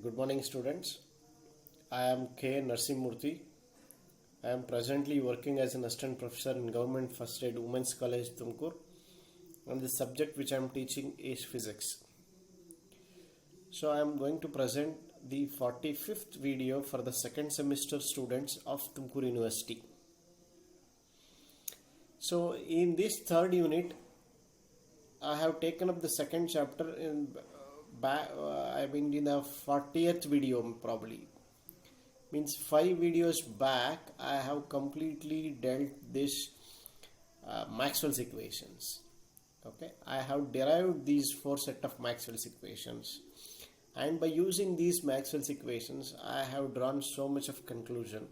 Good morning, students. I am K. Narsimurthy. I am presently working as an assistant professor in Government First Aid Women's College, Tumkur, and the subject which I am teaching is physics. So, I am going to present the 45th video for the second semester students of Tumkur University. So, in this third unit, I have taken up the second chapter in in the 40th video probably. Means 5 videos back I have completely dealt this Maxwell's equations. Okay, I have derived these 4 set of Maxwell's equations, and by using these Maxwell's equations I have drawn so much of conclusion.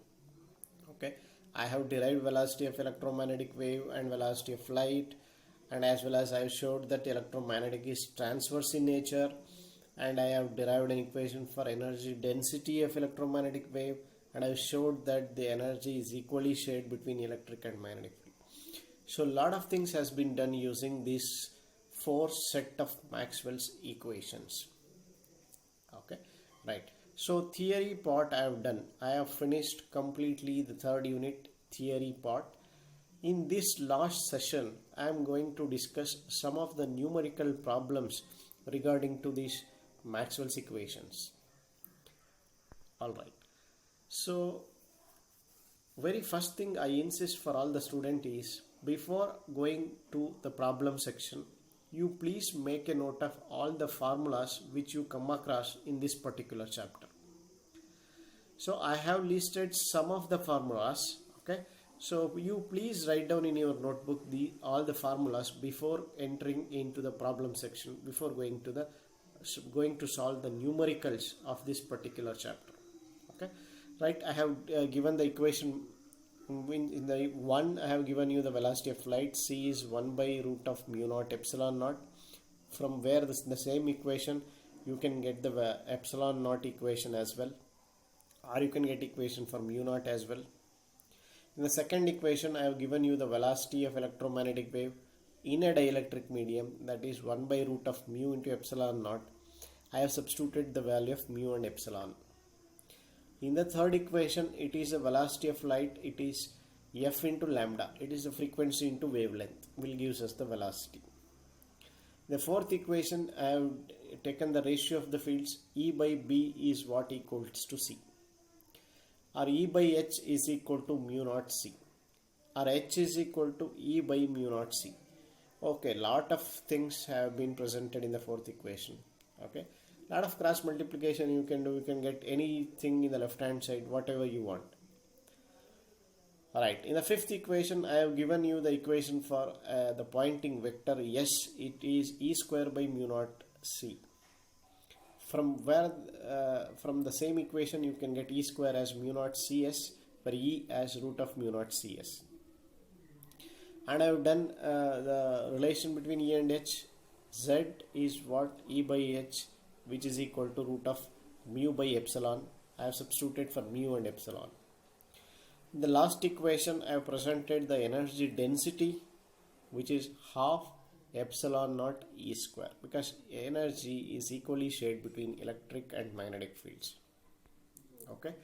Okay, I have derived velocity of electromagnetic wave and velocity of light, and as well as I showed that electromagnetic is transverse in nature, and I have derived an equation for energy density of electromagnetic wave, and I showed that the energy is equally shared between electric and magnetic field. So a lot of things has been done using this 4 set of Maxwell's equations. Okay, right. So theory part I have done. I have finished completely the third unit theory part. In this last session I am going to discuss some of the numerical problems regarding to these Maxwell's equations. Alright, so very first thing I insist for all the student is, before going to the problem section, you please make a note of all the formulas which you come across in this particular chapter. So I have listed some of the formulas. Okay, so you please write down in your notebook all the formulas before entering into the problem section, before going to solve the numericals of this particular chapter. Okay, right. I have given the equation in the one. I have given you the velocity of light. C is 1 by root of mu naught epsilon naught. From where the same equation you can get the epsilon naught equation as well, or you can get equation for mu naught as well. In the second equation I have given you the velocity of electromagnetic wave in a dielectric medium, that is 1 by root of mu into epsilon naught. I have substituted the value of mu and epsilon. In the third equation, it is the velocity of light, it is f into lambda, it is the frequency into wavelength, will gives us the velocity. The fourth equation, I have taken the ratio of the fields. E by B is what equals to C, or E by H is equal to mu naught C, or H is equal to E by mu naught C. Okay, lot of things have been presented in the fourth equation. Okay, lot of cross multiplication you can do. You can get anything in the left hand side, whatever you want. Alright, in the fifth equation I have given you the equation for the Poynting vector S. It is E square by mu naught C. From the same equation you can get E square as mu naught CS, where E as root of mu naught CS. And I have done the relation between E and H. Z is what? E by H, which is equal to root of mu by epsilon. I have substituted for mu and epsilon. In the last equation I have presented the energy density, which is half epsilon naught E square, because energy is equally shared between electric and magnetic fields. Okay,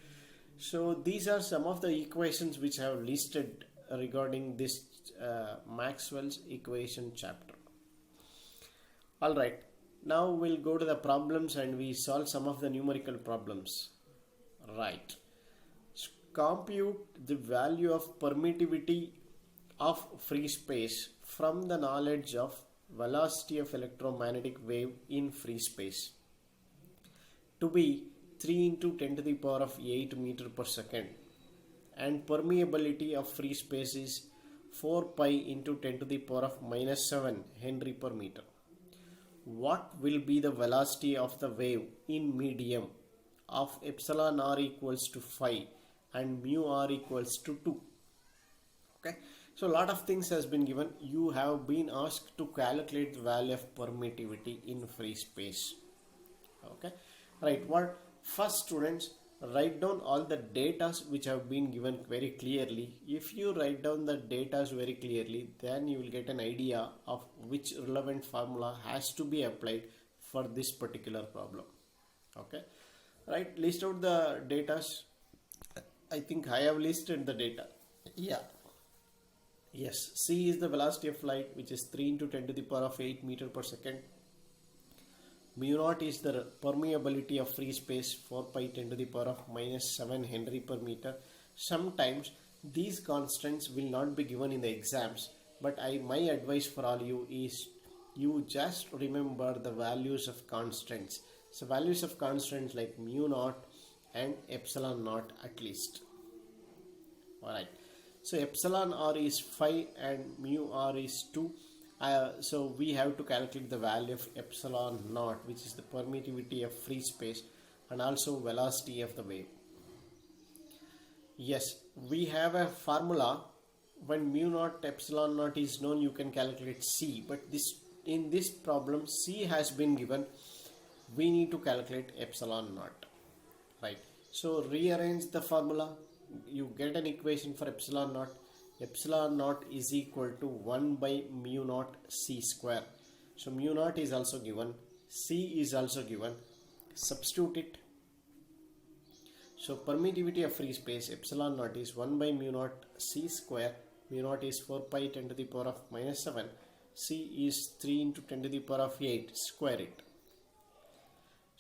so these are some of the equations which I have listed regarding this Maxwell's equation chapter. Alright, now we'll go to the problems and we solve some of the numerical problems. Right. Compute the value of permittivity of free space from the knowledge of velocity of electromagnetic wave in free space to be 3 into 10 to the power of 8 meter per second, and permeability of free space is 4 pi into 10 to the power of minus 7 Henry per meter. What will be the velocity of the wave in medium of epsilon r equals to 5 and mu r equals to 2? Okay, so a lot of things has been given. You have been asked to calculate the value of permittivity in free space. Okay, right. What first, students, write down all the data which have been given very clearly. If you write down the data very clearly, then you will get an idea of which relevant formula has to be applied for this particular problem. Okay, Right, list out the data. I think I have listed the data. Yeah. Yes, c is the velocity of light, which is 3 into 10 to the power of 8 meter per second. Mu naught is the permeability of free space, 4 pi 10 to the power of minus 7 Henry per meter. Sometimes these constants will not be given in the exams, but my advice for all you is you just remember the values of constants. So values of constants like mu naught and epsilon naught at least. Alright. So epsilon r is 5 and mu r is 2. So we have to calculate the value of epsilon naught, which is the permittivity of free space and also velocity of the wave. Yes, we have a formula. When mu naught epsilon naught is known, you can calculate c, but in this problem c has been given. We need to calculate epsilon naught, right? So rearrange the formula. You get an equation for epsilon naught. Epsilon naught is equal to 1 by mu naught c square. So mu naught is also given, c is also given. Substitute it. So permittivity of free space, epsilon naught is 1 by mu naught c square. Mu naught is 4 pi 10 to the power of minus 7. C is 3 into 10 to the power of 8. Square it.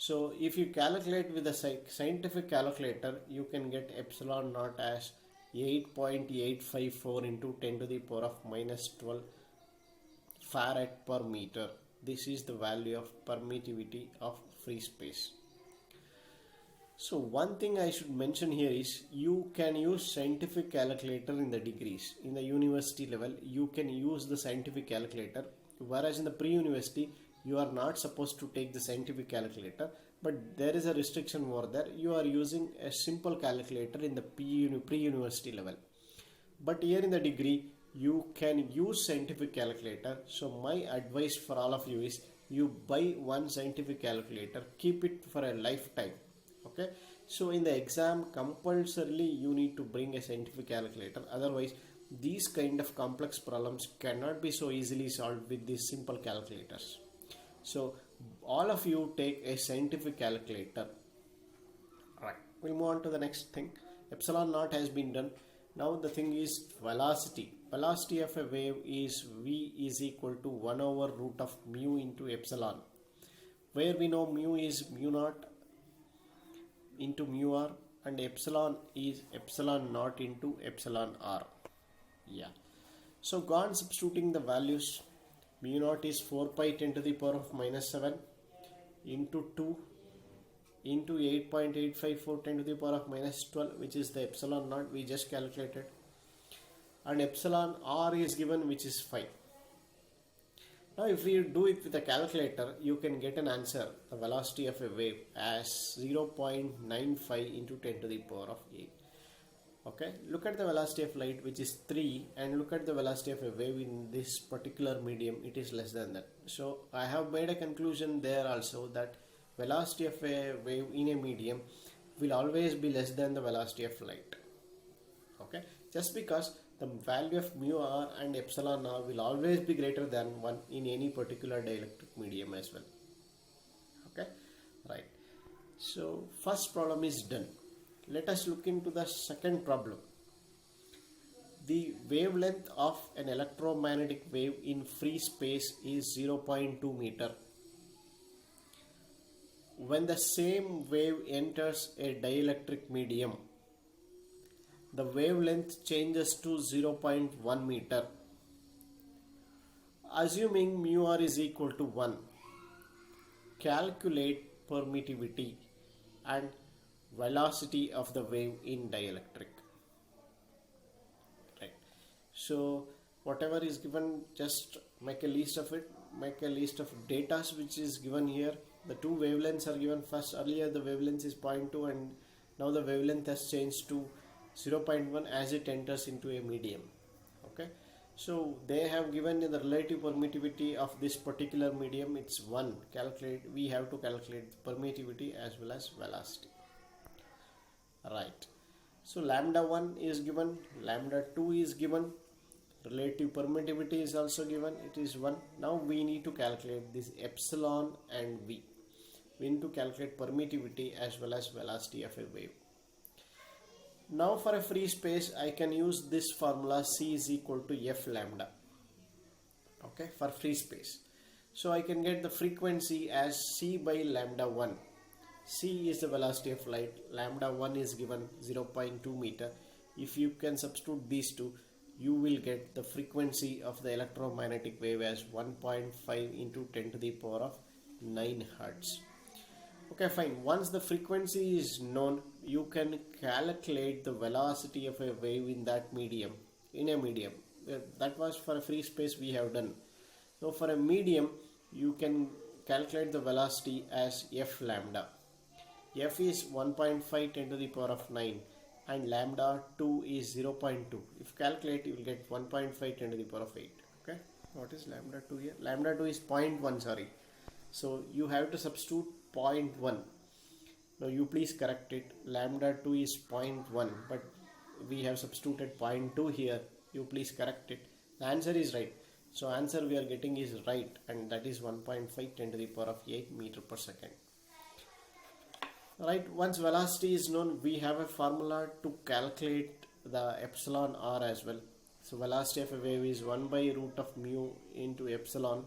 So if you calculate with a scientific calculator, you can get epsilon naught as 8.854 into 10 to the power of minus 12 farad per meter. This is the value of permittivity of free space. So one thing I should mention here is you can use scientific calculator in the degrees. In the university level, you can use the scientific calculator, whereas in the pre-university, you are not supposed to take the scientific calculator, but there is a restriction over there. You are using a simple calculator in the pre-university level. But here in the degree, you can use scientific calculator. So my advice for all of you is you buy one scientific calculator, keep it for a lifetime. Okay. So in the exam, compulsorily you need to bring a scientific calculator. Otherwise, these kind of complex problems cannot be so easily solved with these simple calculators. So all of you take a scientific calculator. Alright, we'll move on to the next thing. Epsilon naught has been done. Now the thing is velocity. Velocity of a wave is v is equal to 1 over root of mu into epsilon. Where we know mu is mu naught into mu r and epsilon is epsilon naught into epsilon r. Yeah. So go on substituting the values. Mu naught is 4 pi 10 to the power of minus 7 into 2 into 8.854 10 to the power of minus 12, which is the epsilon naught we just calculated, and epsilon r is given, which is 5. Now if we do it with a calculator, you can get an answer, the velocity of a wave, as 0.95 into 10 to the power of 8. Okay, look at the velocity of light, which is 3, and look at the velocity of a wave in this particular medium, it is less than that. So I have made a conclusion there also that velocity of a wave in a medium will always be less than the velocity of light. Okay, just because the value of mu r and epsilon r will always be greater than 1 in any particular dielectric medium as well. Okay, right. So first problem is done. Let us look into the second problem. The wavelength of an electromagnetic wave in free space is 0.2 meter. When the same wave enters a dielectric medium, the wavelength changes to 0.1 meter. Assuming mu r is equal to 1, calculate permittivity and velocity of the wave in dielectric. Right. So whatever is given, just make a list of it, make a list of data which is given here. The two wavelengths are given first. Earlier the wavelength is 0.2 and now the wavelength has changed to 0.1 as it enters into a medium. Okay, so they have given the relative permittivity of this particular medium, it's 1. We have to calculate the permittivity as well as velocity. Right. So lambda 1 is given, lambda 2 is given, relative permittivity is also given, it is 1. Now we need to calculate this epsilon and v. we need to calculate permittivity as well as velocity of a wave. Now for a free space, I can use this formula C is equal to F lambda. Okay, for free space. So I can get the frequency as C by lambda 1. C is the velocity of light, lambda 1 is given 0.2 meter. If you can substitute these two, you will get the frequency of the electromagnetic wave as 1.5 into 10 to the power of 9 hertz. Okay, fine. Once the frequency is known, you can calculate the velocity of a wave in that medium, in a medium. That was for a free space we have done. Now for a medium, you can calculate the velocity as F lambda. F is 1.5 10 to the power of 9 and lambda 2 is 0.2. If calculate, you will get 1.5 10 to the power of 8. Okay, what is lambda 2 here? Lambda 2 is 0.1, sorry. So you have to substitute 0.1. Now you please correct it. Lambda 2 is 0.1, but we have substituted 0.2 here. You please correct it. The answer is right. So answer we are getting is right, and that is 1.5 10 to the power of 8 meter per second. Right, once velocity is known, we have a formula to calculate the epsilon r as well. So velocity of a wave is 1 by root of mu into epsilon.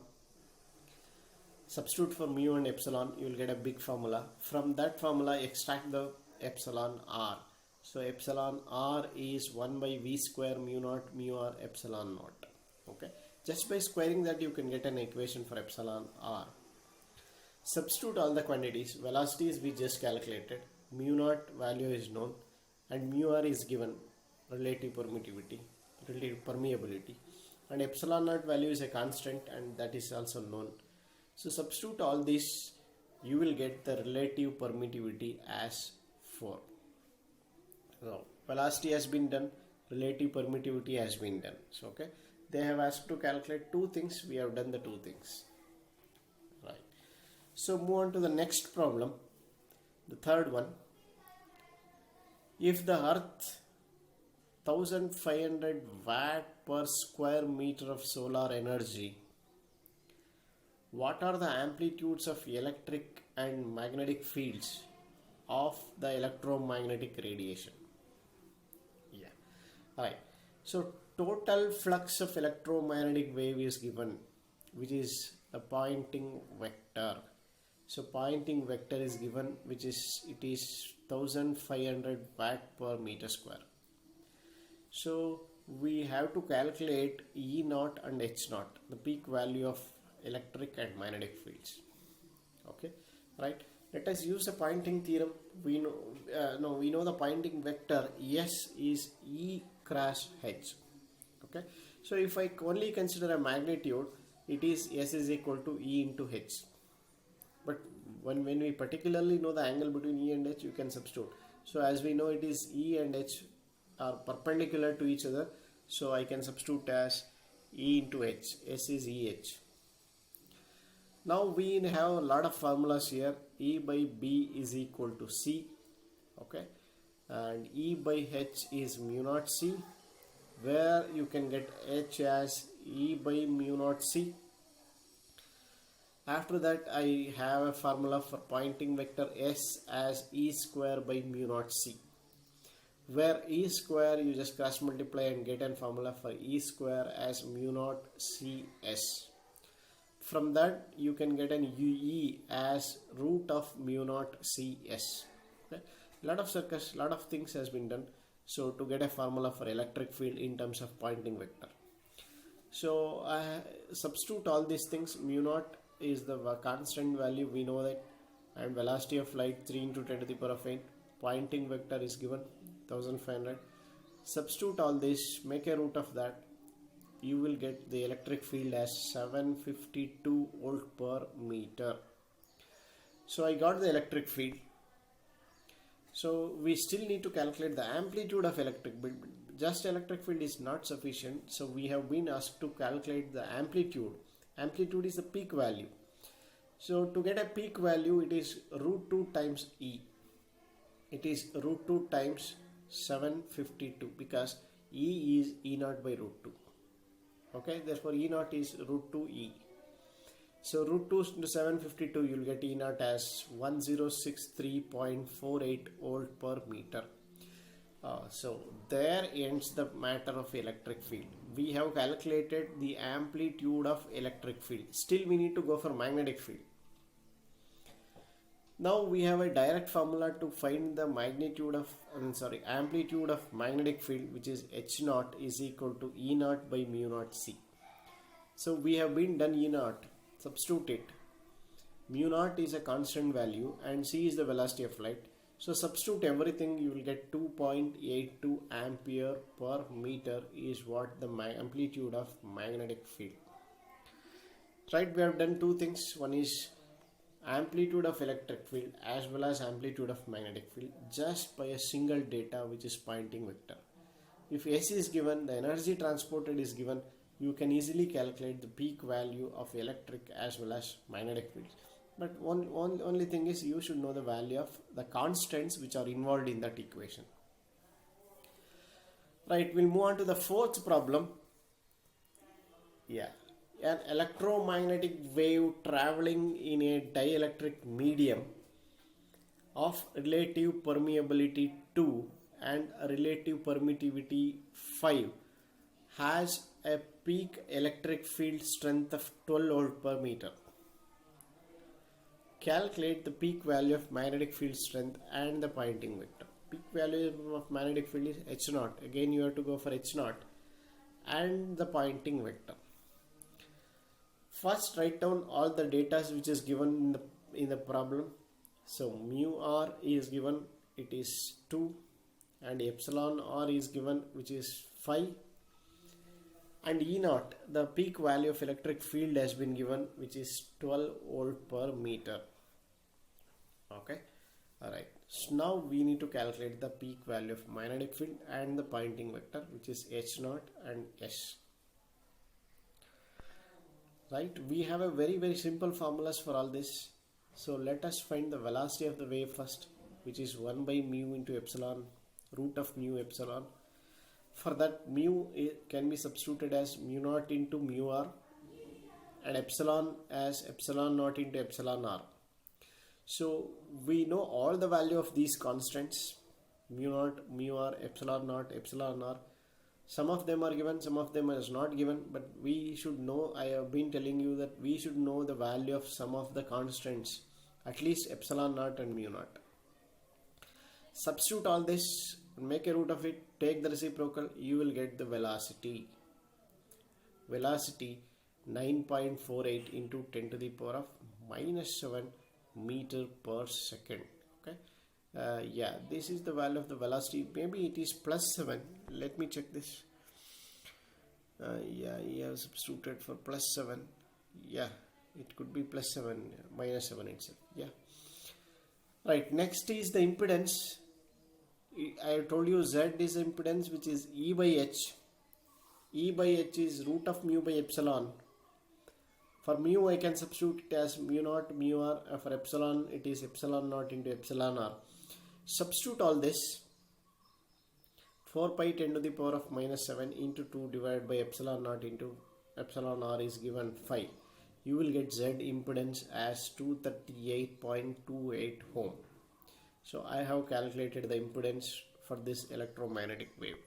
Substitute for mu and epsilon, you will get a big formula. From that formula, extract the epsilon r. So epsilon r is 1 by v square mu naught mu r epsilon naught. Okay, just by squaring that you can get an equation for epsilon r. Substitute all the quantities. Velocities we just calculated, mu naught value is known, and mu r is given, relative permittivity, relative permeability, and epsilon naught value is a constant and that is also known. So substitute all this, you will get the relative permittivity as 4. Now velocity has been done, relative permittivity has been done. So okay, they have asked to calculate two things, we have done the two things. Right. So move on to the next problem, the third one. If the earth 1500 watt per square meter of solar energy, what are the amplitudes of electric and magnetic fields of the electromagnetic radiation? Yeah, alright. So total flux of electromagnetic wave is given, which is the Poynting vector. So Poynting vector is given, which is 1500 watt per meter square. So we have to calculate E naught and H naught, the peak value of electric and magnetic fields. Okay, right. Let us use the Poynting theorem. We know we know the Poynting vector S is E cross H. Okay, so if I only consider a magnitude, it is S is equal to E into H. But when we particularly know the angle between E and H, you can substitute. So as we know, it is E and H are perpendicular to each other. So I can substitute as E into H. S is EH. Now we have a lot of formulas here. E by B is equal to C. Okay. And E by H is mu naught C, where you can get H as E by mu naught C. After that, I have a formula for Poynting vector S as E square by mu naught C, where E square you just cross multiply and get a formula for E square as mu naught CS. From that you can get an UE as root of mu naught CS. Okay. Lot of things has been done. So to get a formula for electric field in terms of Poynting vector. So I substitute all these things. Mu naught is the constant value, we know that, and velocity of light 3 into 10 to the power of 8. Poynting vector is given 1500. Substitute all this, make a root of that. You will get the electric field as 752 volt per meter. So I got the electric field. So we still need to calculate the amplitude of electric field. Just electric field is not sufficient. So we have been asked to calculate the amplitude. Amplitude is the peak value. So to get a peak value, it is root 2 times E. It is root 2 times 752 because E is E naught by root 2. Okay, therefore E naught is root 2 E. So root 2 into 752, you'll get E naught as 1063.48 volt per meter. So there ends the matter of electric field. We have calculated the amplitude of electric field. Still we need to go for magnetic field. Now we have a direct formula to find the amplitude of magnetic field, which is H naught is equal to E naught by mu naught C. So we have been done E naught. Substitute it. Mu naught is a constant value and C is the velocity of light. So substitute everything, you will get 2.82 ampere per meter is what the amplitude of magnetic field. Right, we have done two things. One is amplitude of electric field as well as amplitude of magnetic field just by a single data, which is Poynting vector. If S is given, the energy transported is given, you can easily calculate the peak value of electric as well as magnetic fields. But only thing is you should know the value of the constants which are involved in that equation. Right, we'll move on to the fourth problem. An electromagnetic wave traveling in a dielectric medium of relative permeability 2 and relative permittivity 5 has a peak electric field strength of 12 volt per meter. Calculate the peak value of magnetic field strength and the Poynting vector. Peak value of magnetic field is H naught. Again you have to go for H naught and the Poynting vector. First write down all the data which is given in the problem. So mu r is given, it is 2, and epsilon r is given, which is 5, and E naught, the peak value of electric field has been given, which is 12 volt per meter. Okay, alright. So now we need to calculate the peak value of magnetic field and the Poynting vector, which is H naught and S. Right, we have a very simple formulas for all this. So let us find the velocity of the wave first, which is 1 by mu into epsilon, root of mu epsilon. For that, mu can be substituted as mu naught into mu r and epsilon as epsilon naught into epsilon r. So we know all the value of these constants, mu naught, mu r, epsilon naught, epsilon r. Some of them are given, some of them is not given, but we should know, I have been telling you that we should know the value of some of the constants, at least epsilon naught and mu naught. Substitute all this, make a root of it, take the reciprocal, you will get the velocity. Velocity 9.48 into 10 to the power of minus 7 meter per second. Okay. Yeah, this is the value of the velocity. Maybe it is plus 7. Let me check this. Yeah, you have substituted for plus 7. Yeah, it could be plus 7, minus 7 itself. Yeah. Right, next is the impedance. I have told you Z is the impedance, which is E by H. E by H is root of mu by epsilon. For mu, I can substitute it as mu naught, mu r. For epsilon, it is epsilon naught into epsilon r. Substitute all this. 4 pi 10 to the power of minus 7 into 2 divided by epsilon naught into epsilon r is given 5. You will get Z impedance as 238.28 ohm. So I have calculated the impedance for this electromagnetic wave.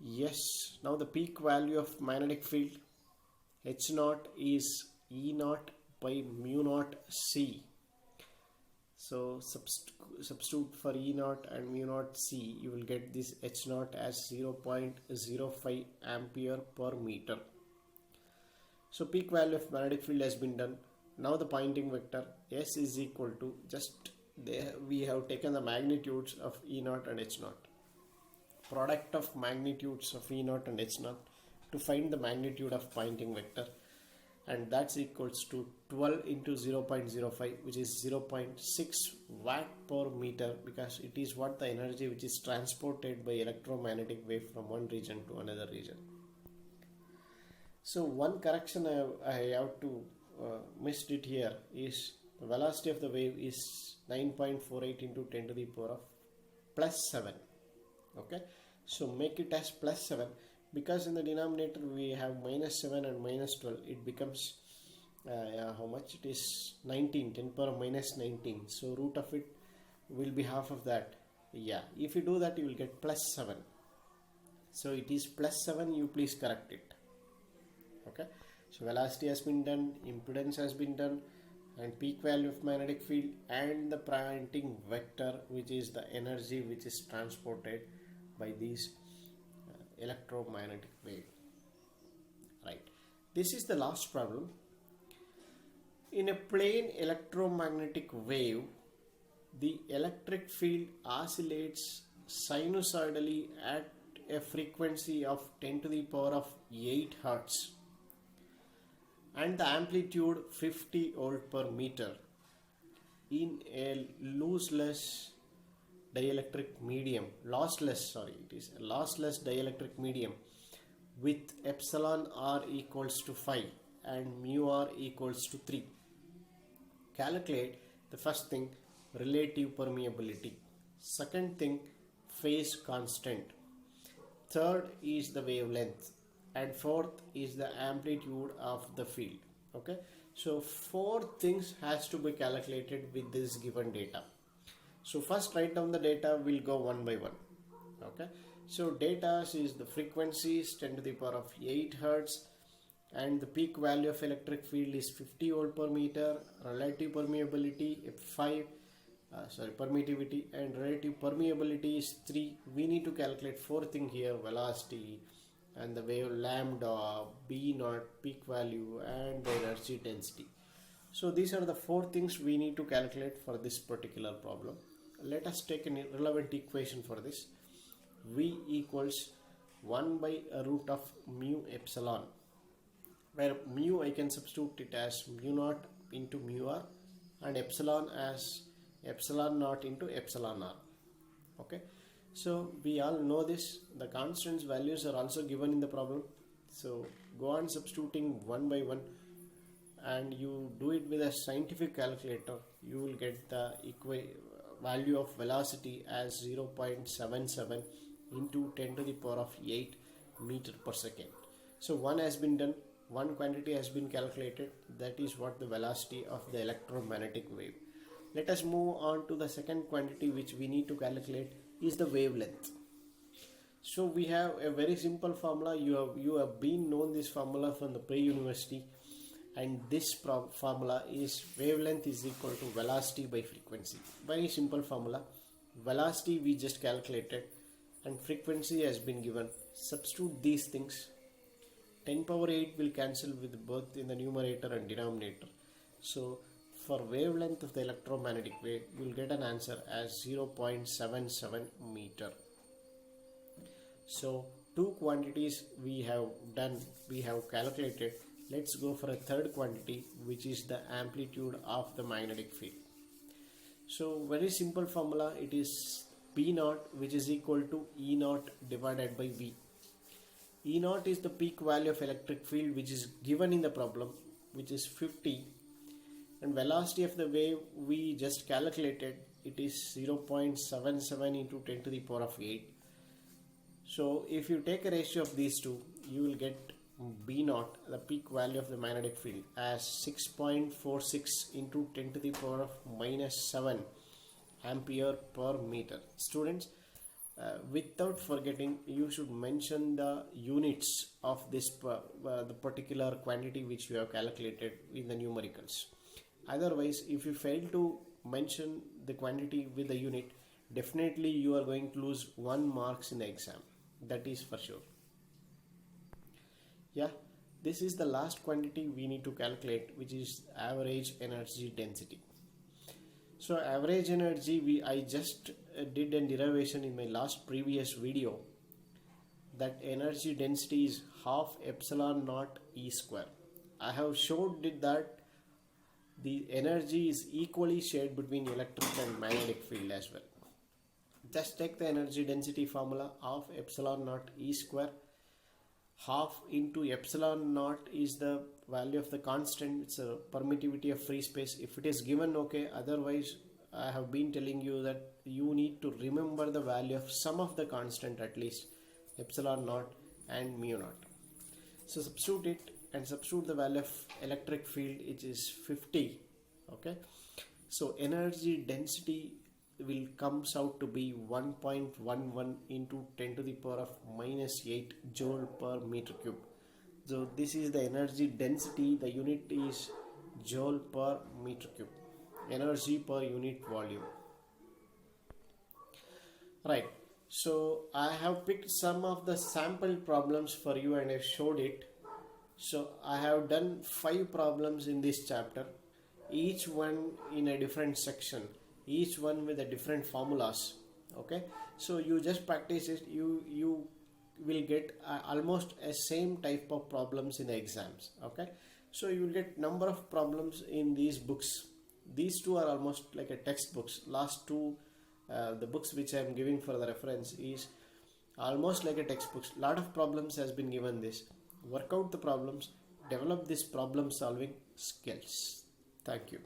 Yes, now the peak value of magnetic field H naught is E naught by mu naught C. So substitute for E naught and mu naught C, you will get this H naught as 0.05 ampere per meter. So peak value of magnetic field has been done. Now the Poynting vector S is equal to, just there we have taken the magnitudes of E naught and H naught. Product of magnitudes of E naught and H naught to find the magnitude of Poynting vector, and that's equals to 12 into 0.05, which is 0.6 watt per meter, because it is what the energy which is transported by electromagnetic wave from one region to another region. So one correction I have to missed it here is the velocity of the wave is 9.48 into 10 to the power of plus 7. Okay, so make it as plus 7. because in the denominator we have minus 7 and minus 12, it becomes how much it is, 19, 10 power minus 19. So root of it will be half of that. Yeah, if you do that you will get plus 7. So it is plus 7, you please correct it. Okay, so velocity has been done, impedance has been done, and peak value of magnetic field, and the Poynting vector, which is the energy which is transported by these electromagnetic wave. Right, this is the last problem. In a plane electromagnetic wave, the electric field oscillates sinusoidally at a frequency of 10 to the power of 8 Hertz and the amplitude 50 volt per meter in a lossless dielectric medium with epsilon r equals to 5 and mu r equals to 3. Calculate the first thing, relative permeability. Second thing, phase constant. Third is the wavelength, and fourth is the amplitude of the field. Okay, so 4 things has to be calculated with this given data. So first write down the data, we'll go one by one. Okay, so data is the frequencies 10 to the power of 8 Hertz, and the peak value of electric field is 50 volt per meter, relative permeability 5, permittivity, and relative permeability is 3. We need to calculate 4 things here, velocity and the wave lambda, B naught, peak value, and the energy density. So these are the 4 things we need to calculate for this particular problem. Let us take an relevant equation for this. V equals 1 by a root of mu epsilon, where mu I can substitute it as mu naught into mu r, and epsilon as epsilon naught into epsilon r. Okay, so we all know this. The constants values are also given in the problem, so go on substituting one by one, and you do it with a scientific calculator. You will get the value of velocity as 0.77 into 10 to the power of 8 meter per second. So one has been done, one quantity has been calculated. That is what the velocity of the electromagnetic wave. Let us move on to the second quantity which we need to calculate, is the wavelength. So we have a very simple formula. You have been known this formula from the pre-university, and this formula is wavelength is equal to velocity by frequency. Very simple formula. Velocity we just calculated, and frequency has been given. Substitute these things. 10 power 8 will cancel with both in the numerator and denominator. So for wavelength of the electromagnetic wave, we will get an answer as 0.77 meter. So 2 quantities we have done, we have calculated. Let's go for a third quantity, which is the amplitude of the magnetic field. So very simple formula, it is P naught, which is equal to E naught divided by V. E naught is the peak value of electric field which is given in the problem, which is 50, and velocity of the wave we just calculated, it is 0.77 into 10 to the power of 8. So if you take a ratio of these two, you will get B naught, the peak value of the magnetic field, as 6.46 into 10 to the power of minus 7 ampere per meter. Students, without forgetting, you should mention the units of this the particular quantity which you have calculated in the numericals. Otherwise, if you fail to mention the quantity with the unit, definitely you are going to lose 1 marks in the exam. That is for sure. Yeah, this is the last quantity we need to calculate, which is average energy density. So average energy, I just did a derivation in my previous video, that energy density is half epsilon naught E square. I have showed it that the energy is equally shared between electric and magnetic field as well. Just take the energy density formula of epsilon naught E square. Half into epsilon naught is the value of the constant. It's a permittivity of free space. If it is given, okay. Otherwise, I have been telling you that you need to remember the value of some of the constant at least. Epsilon naught and mu naught. So substitute it and substitute the value of electric field, which is 50. Okay, so energy density will comes out to be 1.11 into 10 to the power of minus 8 joule per meter cube. So this is the energy density. The unit is joule per meter cube, energy per unit volume. Right, so I have picked some of the sample problems for you and I showed it. So I have done 5 problems in this chapter, each one in a different section, each one with a different formulas. Okay, so you just practice it, you will get almost a same type of problems in the exams. Okay, so you will get number of problems in these books. These two are almost like a textbooks. Last two, the books which I am giving for the reference is almost like a textbooks. Lot of problems has been given this. Work out the problems, develop this problem solving skills. Thank you.